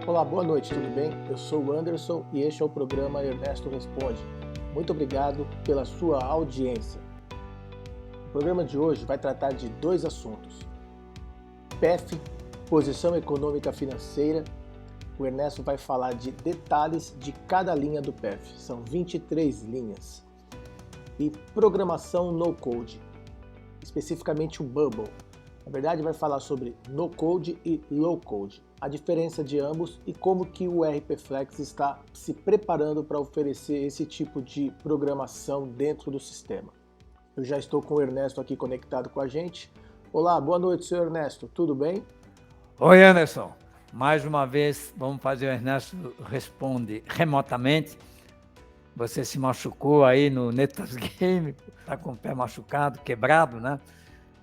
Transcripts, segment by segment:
Olá, boa noite, tudo bem? Eu sou o Anderson e este é o programa Ernesto Responde. Muito obrigado pela sua audiência. O programa de hoje vai tratar de dois assuntos: PEF, Posição Econômica Financeira. O Ernesto vai falar de detalhes de cada linha do PEF, são 23 linhas. E programação no-code, especificamente o Bubble. Na verdade, vai falar sobre no-code e low-code, a diferença de ambos e como que o RP Flex está se preparando para oferecer esse tipo de programação dentro do sistema. Eu já estou com o Ernesto aqui conectado com a gente. Olá, boa noite, senhor Ernesto, tudo bem? Oi, Anderson. Mais uma vez, vamos fazer o Ernesto Responde remotamente. Você se machucou aí no Netas Game, está com o pé machucado, quebrado, né?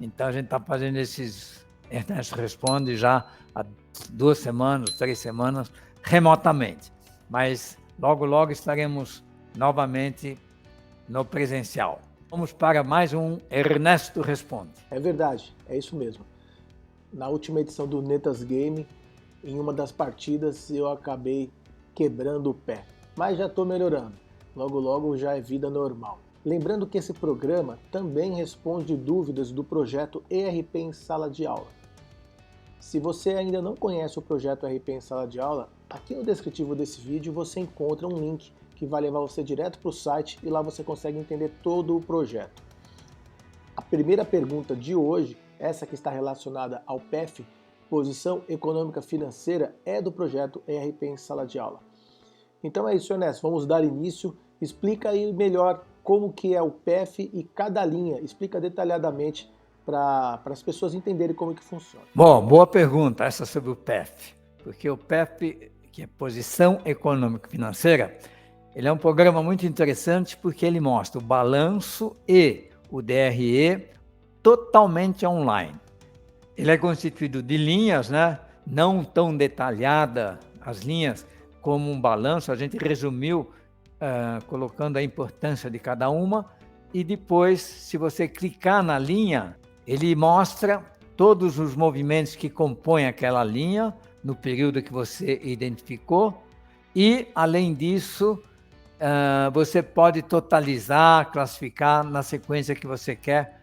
Então a gente está fazendo esses Ernesto Responde já há 2 semanas, 3 semanas, remotamente. Mas logo estaremos novamente no presencial. Vamos para mais um Ernesto Responde. É verdade, é isso mesmo. Na última edição do Netas Game, em uma das partidas, eu acabei quebrando o pé. Mas já estou melhorando. Logo já é vida normal. Lembrando que esse programa também responde dúvidas do projeto ERP em Sala de Aula. Se você ainda não conhece o projeto ERP em Sala de Aula, aqui no descritivo desse vídeo você encontra um link que vai levar você direto para o site e lá você consegue entender todo o projeto. A primeira pergunta de hoje, essa que está relacionada ao PEF, Posição Econômica Financeira, é do projeto ERP em Sala de Aula. Então é isso, Ernesto, vamos dar início. Explica aí melhor como que é o PEF e cada linha, explica detalhadamente para as pessoas entenderem como que funciona. Bom, boa pergunta essa sobre o PEF, porque o PEF, que é Posição Econômica Financeira, ele é um programa muito interessante porque ele mostra o balanço e o DRE totalmente online. Ele é constituído de linhas, né? Não tão detalhada as linhas como um balanço, a gente resumiu colocando a importância de cada uma, e depois, se você clicar na linha, ele mostra todos os movimentos que compõem aquela linha no período que você identificou, e, além disso, você pode totalizar, classificar na sequência que você quer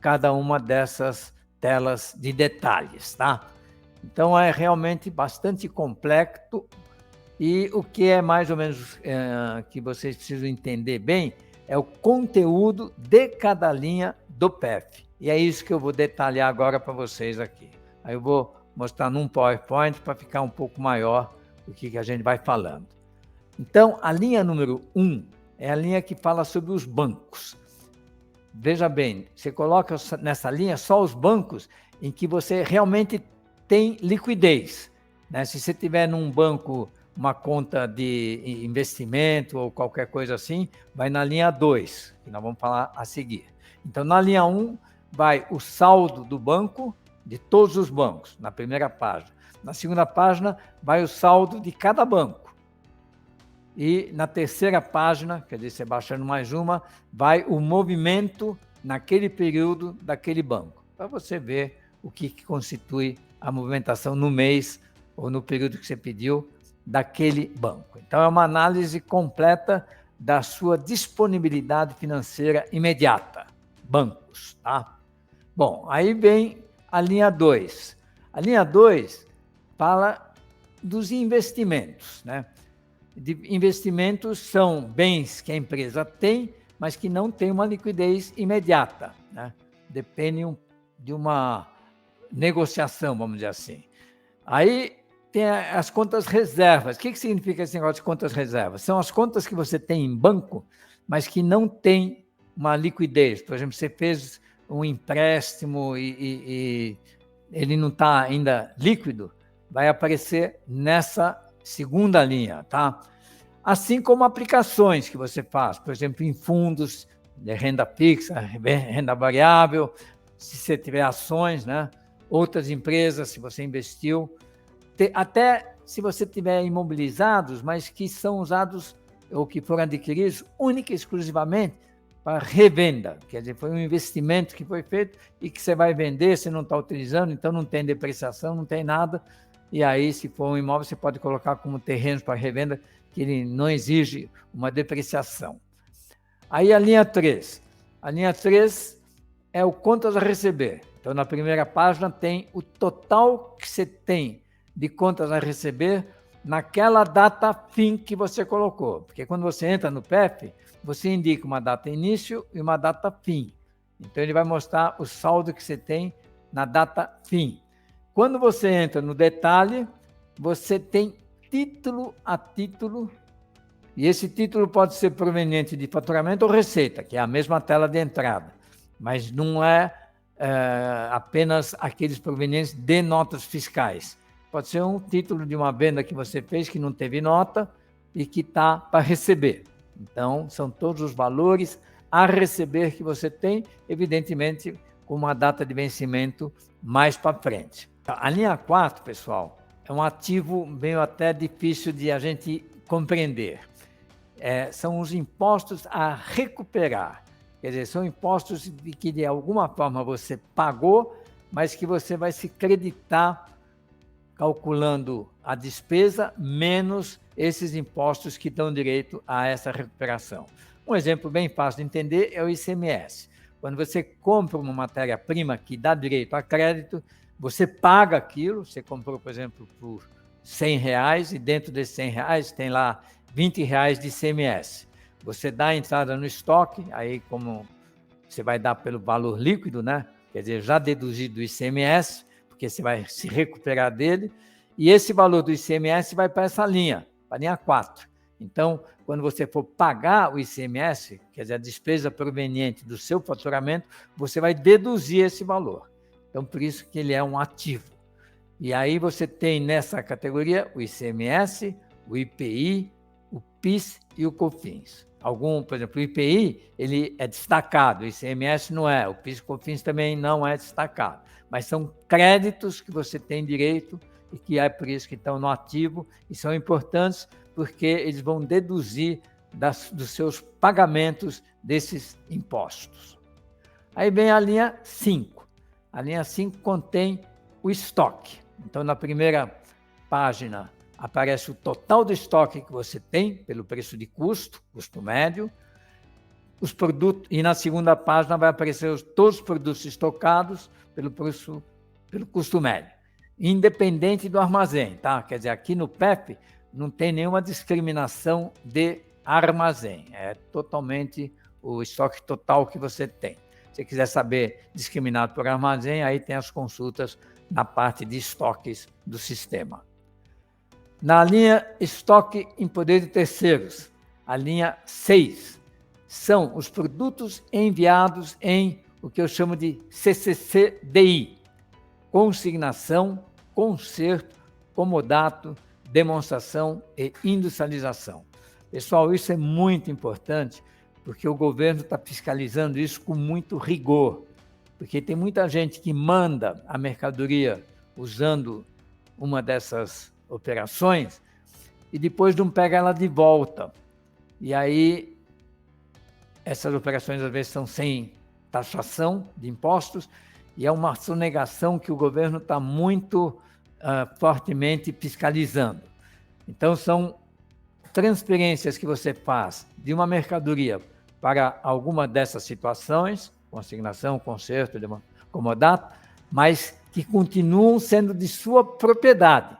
cada uma dessas telas de detalhes, tá? Então, é realmente bastante complexo. E o que é mais ou menos que vocês precisam entender bem é o conteúdo de cada linha do PEF. E é isso que eu vou detalhar agora para vocês aqui. Aí eu vou mostrar num PowerPoint para ficar um pouco maior o que a gente vai falando. Então, a linha número 1 é a linha que fala sobre os bancos. Veja bem, você coloca nessa linha só os bancos em que você realmente tem liquidez, né? Se você tiver num banco uma conta de investimento ou qualquer coisa assim, vai na linha 2, que nós vamos falar a seguir. Então, na linha 1, vai o saldo do banco, de todos os bancos, na primeira página. Na segunda página, vai o saldo de cada banco. E na terceira página, quer dizer, você baixando mais uma, vai o movimento naquele período daquele banco, para você ver o que constitui a movimentação no mês ou no período que você pediu daquele banco. Então, é uma análise completa da sua disponibilidade financeira imediata, bancos, tá? Bom, aí vem a linha 2. A linha 2 fala dos investimentos, né? Investimentos são bens que a empresa tem, mas que não tem uma liquidez imediata, né? Dependem de uma negociação, vamos dizer assim. Aí tem as contas reservas. O que significa esse negócio de contas reservas? São as contas que você tem em banco, mas que não tem uma liquidez. Por exemplo, você fez um empréstimo e ele não está ainda líquido, vai aparecer nessa segunda linha, tá? Assim como aplicações que você faz, por exemplo, em fundos de renda fixa, renda variável, se você tiver ações, né? Outras empresas, se você investiu, até se você tiver imobilizados, mas que são usados ou que foram adquiridos única e exclusivamente para revenda, quer dizer, foi um investimento que foi feito e que você vai vender, você não está utilizando, então não tem depreciação, não tem nada, e aí, se for um imóvel, você pode colocar como terreno para revenda, que ele não exige uma depreciação. Aí a linha 3. A linha 3 é o contas a receber. Então, na primeira página tem o total que você tem de contas a receber naquela data fim que você colocou. Porque quando você entra no PEF, você indica uma data início e uma data fim. Então, ele vai mostrar o saldo que você tem na data fim. Quando você entra no detalhe, você tem título a título, e esse título pode ser proveniente de faturamento ou receita, que é a mesma tela de entrada, mas não é apenas aqueles provenientes de notas fiscais. Pode ser um título de uma venda que você fez que não teve nota e que está para receber. Então, são todos os valores a receber que você tem, evidentemente, com uma data de vencimento mais para frente. A linha 4, pessoal, é um ativo meio até difícil de a gente compreender. São os impostos a recuperar. Quer dizer, são impostos de que de alguma forma você pagou, mas que você vai se creditar calculando a despesa menos esses impostos que dão direito a essa recuperação. Um exemplo bem fácil de entender é o ICMS. Quando você compra uma matéria-prima que dá direito a crédito, você paga aquilo, você comprou, por exemplo, por R$100 e dentro desses R$100 tem lá R$20 de ICMS. Você dá a entrada no estoque, aí como você vai dar pelo valor líquido, né? Quer dizer, já deduzido do ICMS, porque você vai se recuperar dele, e esse valor do ICMS vai para essa linha, para a linha 4. Então, quando você for pagar o ICMS, quer dizer, a despesa proveniente do seu faturamento, você vai deduzir esse valor. Então, por isso que ele é um ativo. E aí você tem nessa categoria o ICMS, o IPI, o PIS e o COFINS. Por exemplo, o IPI, ele é destacado, o ICMS não é, o PIS e o COFINS também não é destacado, mas são créditos que você tem direito e que é por isso que estão no ativo e são importantes porque eles vão deduzir dos seus pagamentos desses impostos. Aí vem a linha 5. A linha 5 contém o estoque. Então, na primeira página, aparece o total do estoque que você tem, pelo preço de custo médio, os produtos, e na segunda página vai aparecer todos os produtos estocados pelo custo médio, independente do armazém, tá? Quer dizer, aqui no PEF não tem nenhuma discriminação de armazém, é totalmente o estoque total que você tem. Se você quiser saber discriminado por armazém, aí tem as consultas na parte de estoques do sistema. Na linha estoque em poder de terceiros, a linha 6, são os produtos enviados em o que eu chamo de CCC-DI, consignação, conserto, comodato, demonstração e industrialização. Pessoal, isso é muito importante, porque o governo está fiscalizando isso com muito rigor, porque tem muita gente que manda a mercadoria usando uma dessas operações e depois não pega ela de volta. E aí, essas operações às vezes são sem taxação de impostos e é uma sonegação que o governo está muito fortemente fiscalizando. Então, são transferências que você faz de uma mercadoria para alguma dessas situações, consignação, conserto, comodato, mas que continuam sendo de sua propriedade.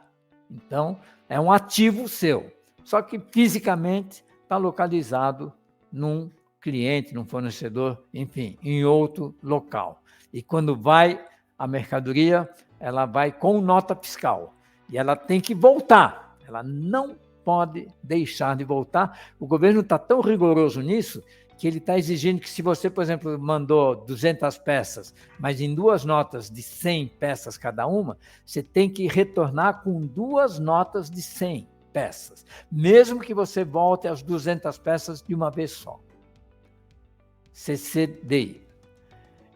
Então, é um ativo seu, só que fisicamente está localizado num cliente, num fornecedor, enfim, em outro local. E quando vai a mercadoria, ela vai com nota fiscal e ela tem que voltar, ela não pode deixar de voltar. O governo está tão rigoroso nisso que ele está exigindo que se você, por exemplo, mandou 200 peças, mas em 2 notas de 100 peças cada uma, você tem que retornar com 2 notas de 100 peças, mesmo que você volte as 200 peças de uma vez só. CCDI.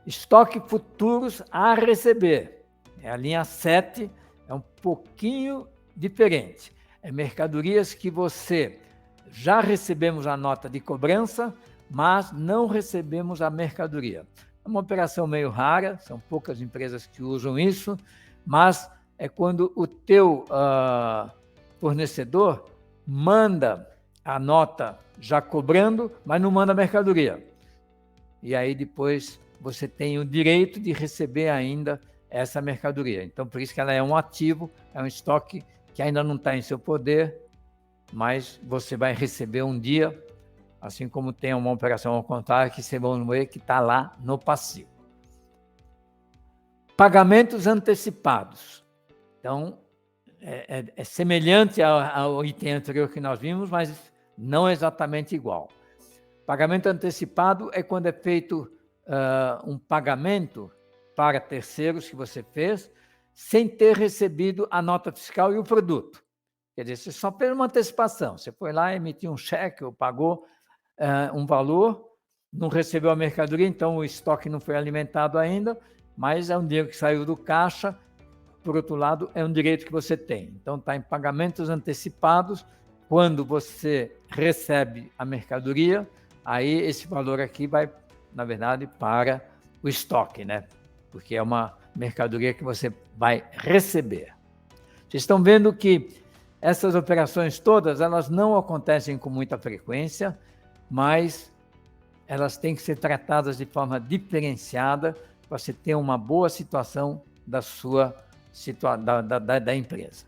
Estoque futuros a receber. A linha 7 é um pouquinho diferente. É mercadorias que você já recebemos a nota de cobrança, mas não recebemos a mercadoria. É uma operação meio rara, são poucas empresas que usam isso, mas é quando o teu fornecedor manda a nota já cobrando, mas não manda a mercadoria. E aí depois você tem o direito de receber ainda essa mercadoria. Então, por isso que ela é um ativo, é um estoque que ainda não está em seu poder, mas você vai receber um dia, assim como tem uma operação ao contrário, que você vai ver que está lá no passivo. Pagamentos antecipados. Então, é semelhante ao item anterior que nós vimos, mas não exatamente igual. Pagamento antecipado é quando é feito um pagamento para terceiros que você fez, sem ter recebido a nota fiscal e o produto. Quer dizer, você só fez uma antecipação. Você foi lá, emitiu um cheque ou pagou um valor, não recebeu a mercadoria, então o estoque não foi alimentado ainda, mas é um dinheiro que saiu do caixa. Por outro lado, é um direito que você tem. Então, está em pagamentos antecipados. Quando você recebe a mercadoria, aí esse valor aqui vai, na verdade, para o estoque, né? Porque é uma mercadoria que você vai receber. Vocês estão vendo que essas operações todas, elas não acontecem com muita frequência, mas elas têm que ser tratadas de forma diferenciada para você ter uma boa situação da empresa.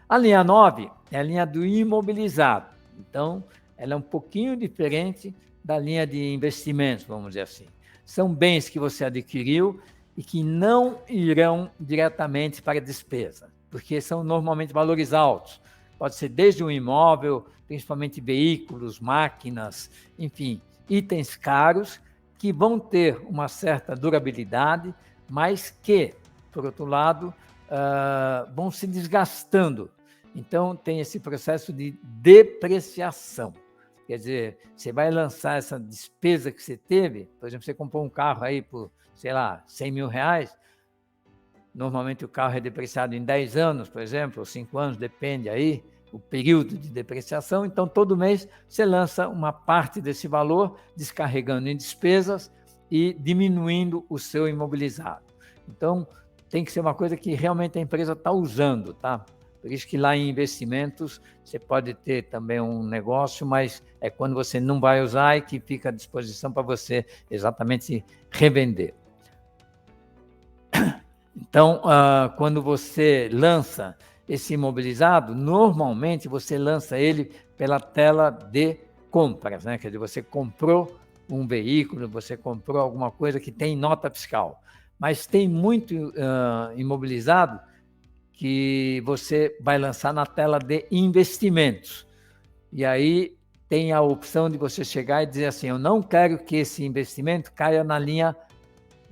A linha 9 é a linha do imobilizado. Então, ela é um pouquinho diferente da linha de investimentos, vamos dizer assim. São bens que você adquiriu e que não irão diretamente para a despesa, porque são normalmente valores altos. Pode ser desde um imóvel, principalmente veículos, máquinas, enfim, itens caros que vão ter uma certa durabilidade, mas que, por outro lado, vão se desgastando. Então, tem esse processo de depreciação. Quer dizer, você vai lançar essa despesa que você teve, por exemplo, você comprou um carro aí por, sei lá, 100 mil reais, normalmente o carro é depreciado em 10 anos, por exemplo, ou 5 anos, depende aí, o período de depreciação, então todo mês você lança uma parte desse valor, descarregando em despesas e diminuindo o seu imobilizado. Então, tem que ser uma coisa que realmente a empresa está usando, tá? Por isso que lá em investimentos você pode ter também um negócio, mas é quando você não vai usar e que fica à disposição para você exatamente revender. Então, quando você lança esse imobilizado, normalmente você lança ele pela tela de compras, né? Quer dizer, você comprou um veículo, você comprou alguma coisa que tem nota fiscal. Mas tem muito imobilizado que você vai lançar na tela de investimentos. E aí tem a opção de você chegar e dizer assim, eu não quero que esse investimento caia na linha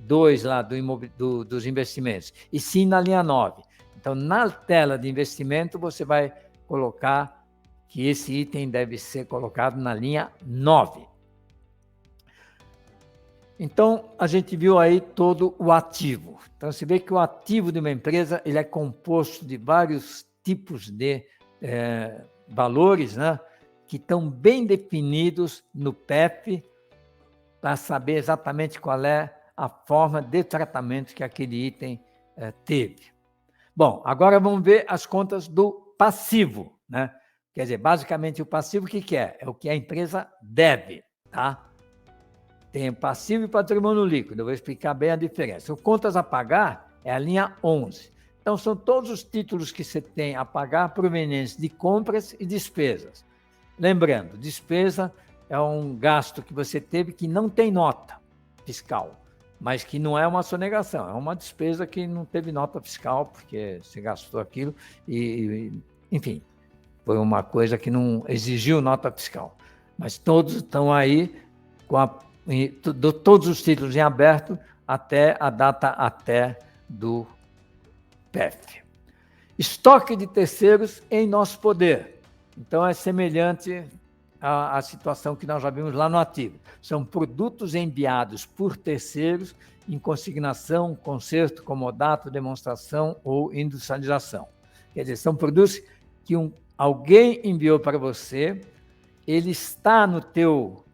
2 lá dos investimentos, e sim na linha 9. Então, na tela de investimento, você vai colocar que esse item deve ser colocado na linha 9. Então, a gente viu aí todo o ativo. Então, você vê que o ativo de uma empresa ele é composto de vários tipos de valores, né, que estão bem definidos no PEF, para saber exatamente qual é a forma de tratamento que aquele item teve. Bom, agora vamos ver as contas do passivo, né? Quer dizer, basicamente o passivo o que é? É o que a empresa deve, tá? Tem passivo e patrimônio líquido, eu vou explicar bem a diferença. O contas a pagar é a linha 11. Então, são todos os títulos que você tem a pagar provenientes de compras e despesas. Lembrando, despesa é um gasto que você teve que não tem nota fiscal, mas que não é uma sonegação, é uma despesa que não teve nota fiscal, porque você gastou aquilo e enfim, foi uma coisa que não exigiu nota fiscal. Mas todos estão aí com todos os títulos em aberto até a data até do PEF. Estoque de terceiros em nosso poder. Então, é semelhante à situação que nós já vimos lá no ativo. São produtos enviados por terceiros em consignação, conserto, comodato, demonstração ou industrialização. Quer dizer, são produtos que alguém enviou para você, ele está no teu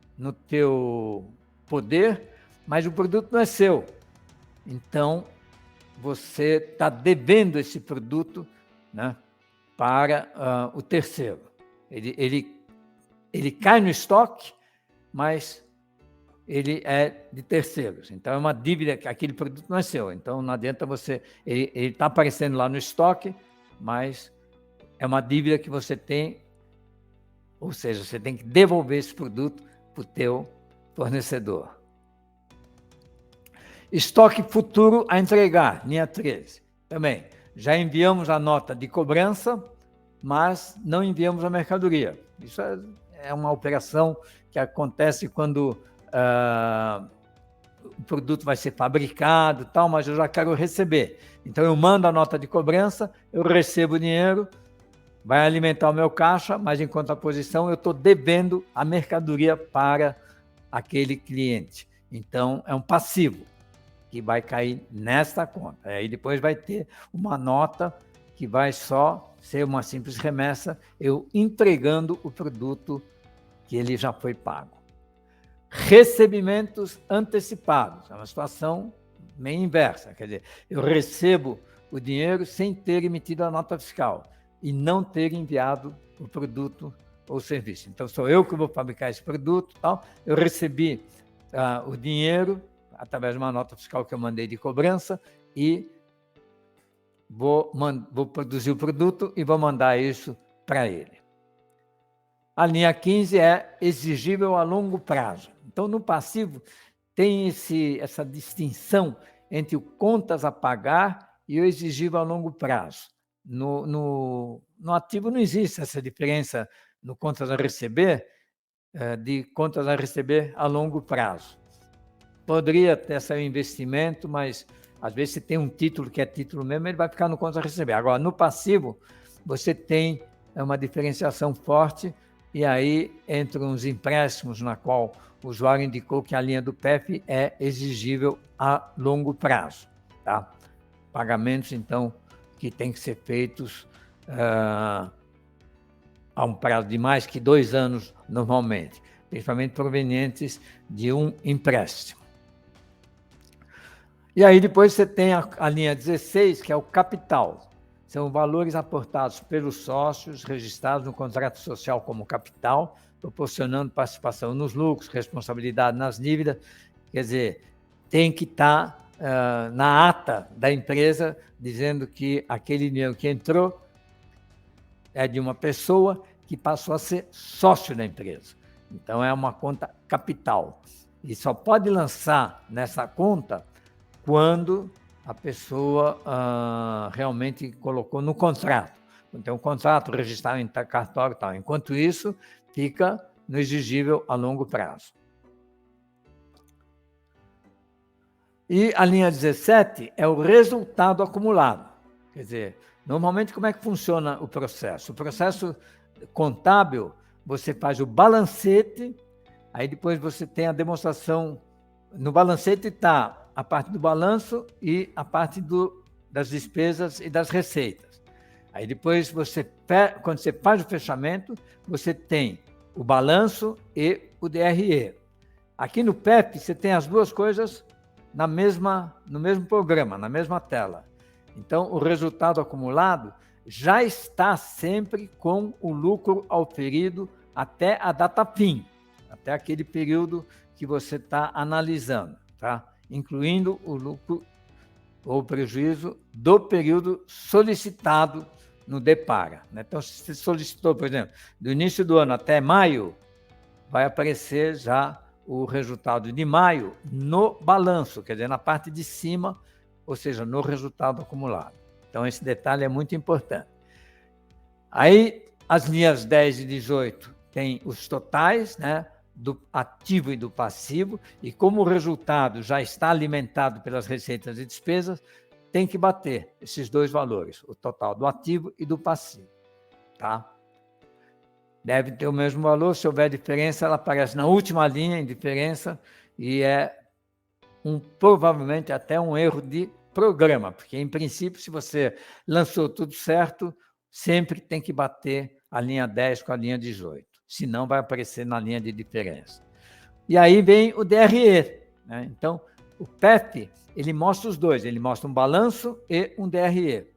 poder, mas o produto não é seu. Então, você está devendo esse produto, né, para o terceiro. Ele cai no estoque, mas ele é de terceiros. Então, é uma dívida, que aquele produto não é seu. Então, não adianta você... Ele está aparecendo lá no estoque, mas é uma dívida que você tem, ou seja, você tem que devolver esse produto para o teu fornecedor. Estoque futuro a entregar, linha 13. Também, já enviamos a nota de cobrança, mas não enviamos a mercadoria. Isso é uma operação que acontece quando o produto vai ser fabricado, tal, mas eu já quero receber. Então, eu mando a nota de cobrança, eu recebo o dinheiro, vai alimentar o meu caixa, mas em contraposição eu estou devendo a mercadoria para aquele cliente. Então, é um passivo que vai cair nesta conta. Aí depois vai ter uma nota que vai só ser uma simples remessa, eu entregando o produto que ele já foi pago. Recebimentos antecipados, é uma situação meio inversa, quer dizer, eu recebo o dinheiro sem ter emitido a nota fiscal e não ter enviado o produto ou serviço. Então, sou eu que vou fabricar esse produto, tal. Eu recebi o dinheiro através de uma nota fiscal que eu mandei de cobrança e vou produzir o produto e vou mandar isso para ele. A linha 15 é exigível a longo prazo. Então, no passivo, tem essa distinção entre o contas a pagar e o exigível a longo prazo. No ativo não existe essa diferença no contas a receber, de contas a receber a longo prazo. Poderia ter esse investimento, mas às vezes se tem um título que é título mesmo, ele vai ficar no contas a receber. Agora, no passivo, você tem uma diferenciação forte e aí entram os empréstimos na qual o usuário indicou que a linha do PEF é exigível a longo prazo. Tá? Pagamentos, então, que têm que ser feitos a um prazo de mais que 2 anos normalmente, principalmente provenientes de um empréstimo. E aí depois você tem a linha 16, que é o capital. São valores aportados pelos sócios registrados no contrato social como capital, proporcionando participação nos lucros, responsabilidade nas dívidas. Quer dizer, tem que estar na ata da empresa dizendo que aquele dinheiro que entrou é de uma pessoa que passou a ser sócio da empresa. Então, é uma conta capital. E só pode lançar nessa conta quando a pessoa realmente colocou no contrato. Então, o contrato registrado em cartório e tal. Enquanto isso, fica no exigível a longo prazo. E a linha 17 é o resultado acumulado. Quer dizer, normalmente como é que funciona o processo? O processo contábil, você faz o balancete, aí depois você tem a demonstração. No balancete está a parte do balanço e a parte das despesas e das receitas. Aí depois, quando você faz o fechamento, você tem o balanço e o DRE. Aqui no PEP, você tem as duas coisas no mesmo programa, na mesma tela. Então, o resultado acumulado já está sempre com o lucro auferido até a data fim, até aquele período que você está analisando, tá? Incluindo o lucro ou prejuízo do período solicitado no DEPARA. Né? Então, se você solicitou, por exemplo, do início do ano até maio, vai aparecer já o resultado de maio no balanço, quer dizer, na parte de cima, ou seja, no resultado acumulado. Então, esse detalhe é muito importante. Aí, as linhas 10 e 18 têm os totais, né, do ativo e do passivo, e como o resultado já está alimentado pelas receitas e despesas, tem que bater esses dois valores, o total do ativo e do passivo. Tá? Deve ter o mesmo valor, se houver diferença, ela aparece na última linha em diferença, e é provavelmente até um erro de programa, porque, em princípio, se você lançou tudo certo, sempre tem que bater a linha 10 com a linha 18, senão vai aparecer na linha de diferença. E aí vem o DRE, né? Então, O PEF, ele mostra os dois, ele mostra um balanço e um DRE.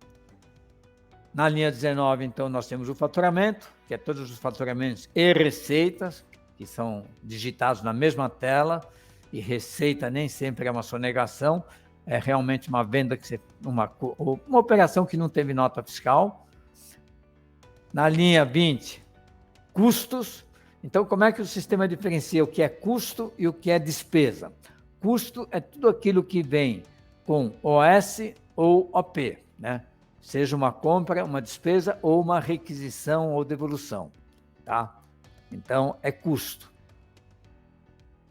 Na linha 19, então, nós temos o faturamento, que é todos os faturamentos e receitas, que são digitados na mesma tela, e receita nem sempre é uma sonegação, é realmente uma venda, uma operação que não teve nota fiscal. Na linha 20, custos. Então, como é que o sistema diferencia o que é custo e o que é despesa? Custo é tudo aquilo que vem com OS ou OP, né? Seja uma compra, uma despesa ou uma requisição ou devolução, tá? Então, é custo.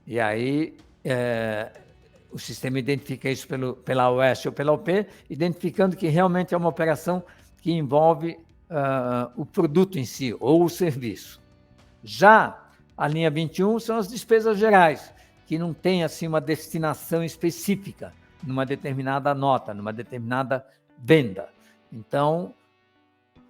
E aí, o sistema identifica isso pela OS ou pela OP, identificando que realmente é uma operação que envolve o produto em si ou o serviço. Já a linha 21 são as despesas gerais, que não tem assim uma destinação específica numa determinada nota, numa determinada venda. Então,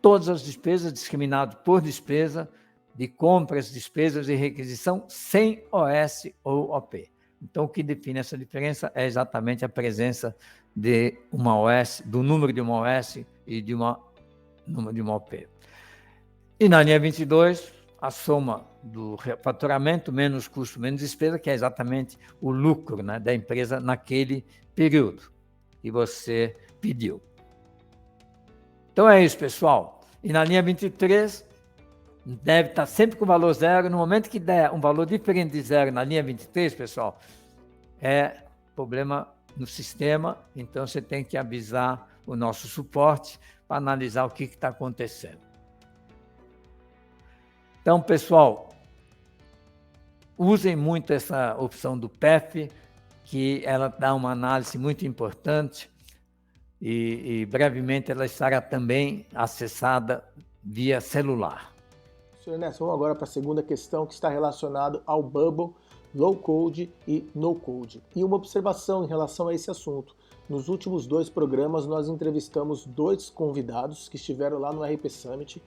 todas as despesas discriminadas por despesa, de compras, despesas e requisição, sem OS ou OP. Então, o que define essa diferença é exatamente a presença de uma OS, do número de uma OS e de número de uma OP. E na linha 22, a soma do faturamento menos custo menos despesa, que é exatamente o lucro, né, da empresa naquele período que você pediu. Então é isso, pessoal. E na linha 23, deve estar sempre com valor zero. No momento que der um valor diferente de zero na linha 23, pessoal, é problema no sistema, então você tem que avisar o nosso suporte para analisar o que está acontecendo. Então, pessoal, usem muito essa opção do PEF, que ela dá uma análise muito importante e brevemente ela estará também acessada via celular. Sr. Ernesto, vamos agora para a segunda questão, que está relacionada ao Bubble, Low Code e No Code. E uma observação em relação a esse assunto. Nos últimos 2 programas, nós entrevistamos 2 convidados que estiveram lá no RP Summit,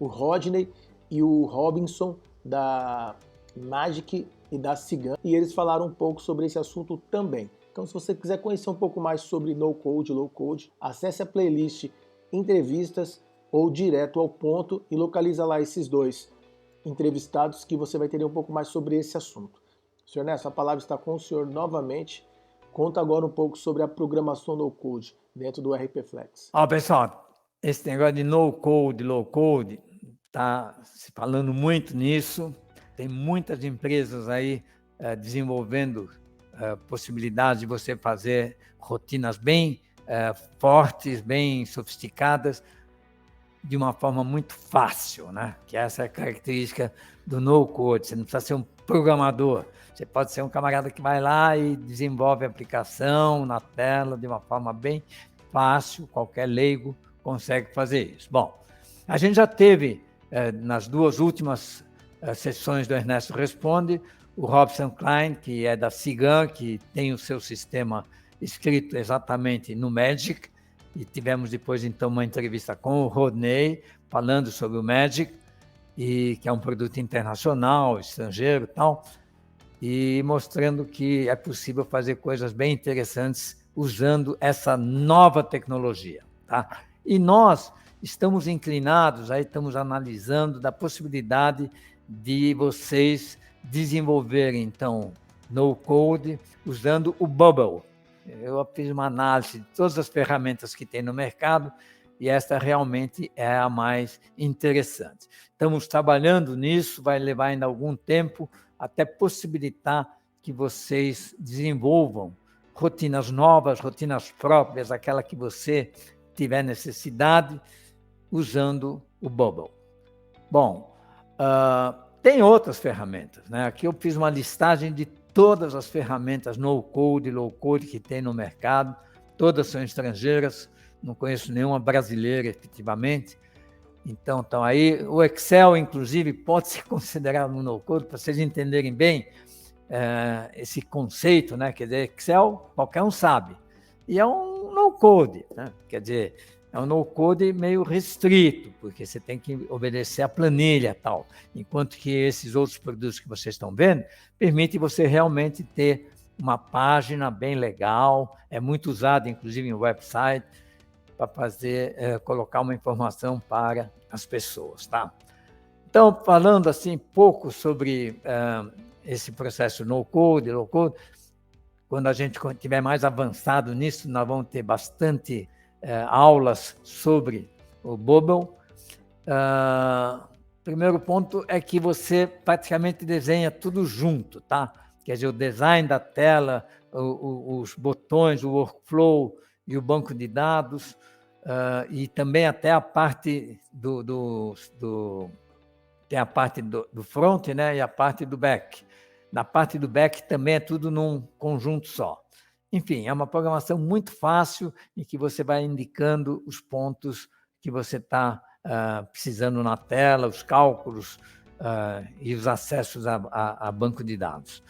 o Rodney e o Robinson, da Magic e da Cigan, e eles falaram um pouco sobre esse assunto também. Então, se você quiser conhecer um pouco mais sobre No Code, Low Code, acesse a playlist Entrevistas ou Direto ao Ponto e localiza lá esses 2 entrevistados que você vai entender um pouco mais sobre esse assunto. Sr. Ernesto, a palavra está com o senhor novamente. Conta agora um pouco sobre a programação No Code dentro do RP Flex. Pessoal, esse negócio de No Code, Low Code, está se falando muito nisso. Tem muitas empresas aí desenvolvendo possibilidades de você fazer rotinas bem fortes, bem sofisticadas, de uma forma muito fácil, né? Que essa é a característica do no-code. Você não precisa ser um programador, você pode ser um camarada que vai lá e desenvolve a aplicação na tela de uma forma bem fácil, qualquer leigo consegue fazer isso. Bom, a gente já teve, nas 2 últimas sessões do Ernesto Responde, o Robson Klein, que é da Cigan, que tem o seu sistema escrito exatamente no Magic, e tivemos depois, então, uma entrevista com o Rodney, falando sobre o Magic, e que é um produto internacional, estrangeiro e tal, e mostrando que é possível fazer coisas bem interessantes usando essa nova tecnologia, tá? E nós estamos inclinados, aí estamos analisando da possibilidade de vocês desenvolverem, então, no code, usando o Bubble. Eu fiz uma análise de todas as ferramentas que tem no mercado e esta realmente é a mais interessante. Estamos trabalhando nisso, vai levar ainda algum tempo até possibilitar que vocês desenvolvam rotinas novas, rotinas próprias, aquela que você tiver necessidade, usando o Bubble. Bom, tem outras ferramentas, né? Aqui eu fiz uma listagem de todas as ferramentas no-code e low-code que tem no mercado, todas são estrangeiras, não conheço nenhuma brasileira efetivamente. Então, aí o Excel, inclusive, pode ser considerado um no-code, para vocês entenderem bem esse conceito, né? Quer dizer, Excel qualquer um sabe, e é um no-code, né? Quer dizer, é um no-code meio restrito, porque você tem que obedecer a planilha e tal, enquanto que esses outros produtos que vocês estão vendo permitem você realmente ter uma página bem legal, é muito usado, inclusive, em website, para colocar uma informação para as pessoas, tá? Então, falando assim pouco sobre esse processo no-code, low-code, quando a gente estiver mais avançado nisso, nós vamos ter bastante aulas sobre o Bubble. Primeiro ponto é que você praticamente desenha tudo junto, tá? Quer dizer, o design da tela, os botões, o workflow e o banco de dados, e também até a parte tem a parte do front, né, e a parte do back. Na parte do back também é tudo num conjunto só. Enfim, é uma programação muito fácil em que você vai indicando os pontos que você está precisando na tela, os cálculos e os acessos a banco de dados.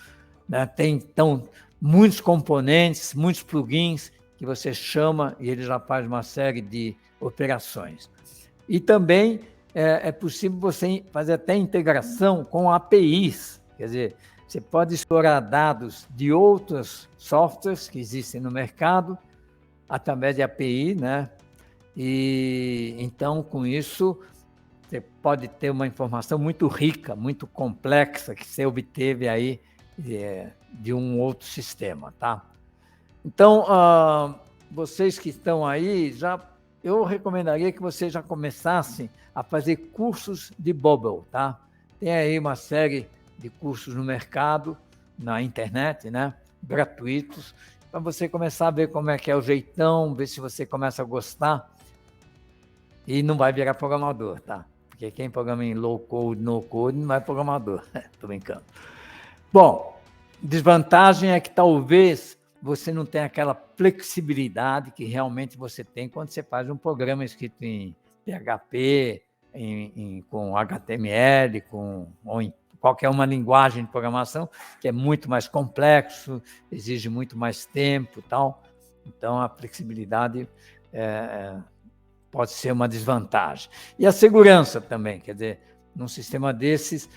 Né? Tem, então, muitos componentes, muitos plugins que você chama e ele já faz uma série de operações. E também é possível você fazer até integração com APIs, quer dizer, você pode explorar dados de outros softwares que existem no mercado através de API, né? E então, com isso, você pode ter uma informação muito rica, muito complexa, que você obteve aí de um outro sistema, tá? Então, vocês que estão aí, eu recomendaria que vocês já começassem a fazer cursos de Bubble, tá? Tem aí uma série de cursos no mercado, na internet, né? Gratuitos, para você começar a ver como é que é o jeitão, ver se você começa a gostar e não vai virar programador, tá? Porque quem programa em low code, no code, não é programador. Tô brincando. Bom, desvantagem é que talvez você não tenha aquela flexibilidade que realmente você tem quando você faz um programa escrito em PHP, com HTML, ou em qualquer uma linguagem de programação, que é muito mais complexo, exige muito mais tempo e tal. Então, a flexibilidade pode ser uma desvantagem. E a segurança também, quer dizer, num sistema desses,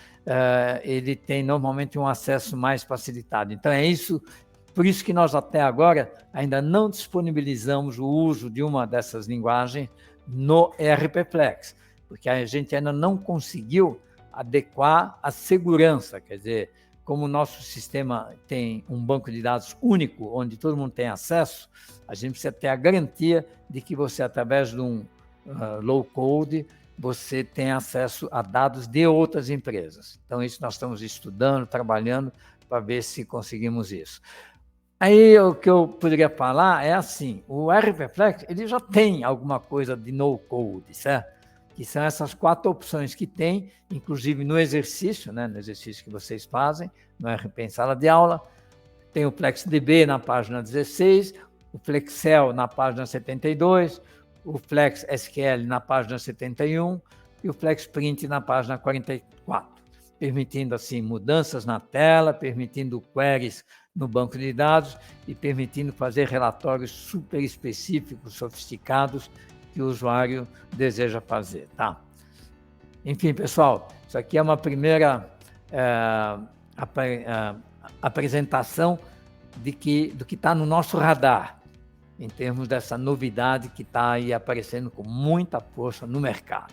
ele tem normalmente um acesso mais facilitado. Então, por isso que nós até agora ainda não disponibilizamos o uso de uma dessas linguagens no ERPFlex, porque a gente ainda não conseguiu adequar a segurança, quer dizer, como o nosso sistema tem um banco de dados único, onde todo mundo tem acesso, a gente precisa ter a garantia de que você, através de um low-code, você tem acesso a dados de outras empresas. Então, isso nós estamos estudando, trabalhando, para ver se conseguimos isso. Aí, o que eu poderia falar é assim, o ERPFlex, ele já tem alguma coisa de no-code, certo? Que são essas 4 opções que tem, inclusive no exercício, né, no exercício que vocês fazem, no RP em sala de aula, tem o FlexDB na página 16, o Flexel na página 72, o FlexSQL na página 71 e o FlexPrint na página 44, permitindo, assim, mudanças na tela, permitindo queries no banco de dados e permitindo fazer relatórios super específicos, sofisticados, que o usuário deseja fazer, tá? Enfim, pessoal, isso aqui é uma primeira apresentação do que está no nosso radar, em termos dessa novidade que está aí aparecendo com muita força no mercado.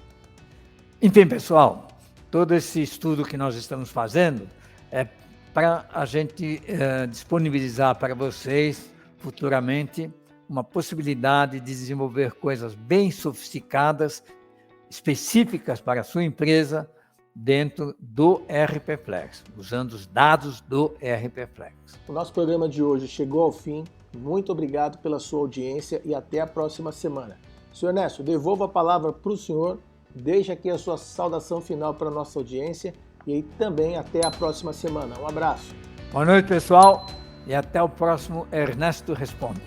Enfim, pessoal, todo esse estudo que nós estamos fazendo é para a gente disponibilizar para vocês, futuramente, uma possibilidade de desenvolver coisas bem sofisticadas, específicas para a sua empresa, dentro do ERPFlex, usando os dados do ERPFlex. O nosso programa de hoje chegou ao fim. Muito obrigado pela sua audiência e até a próxima semana. Senhor Ernesto, devolvo a palavra para o senhor, deixe aqui a sua saudação final para a nossa audiência e aí também até a próxima semana. Um abraço. Boa noite, pessoal, e até o próximo Ernesto Responde.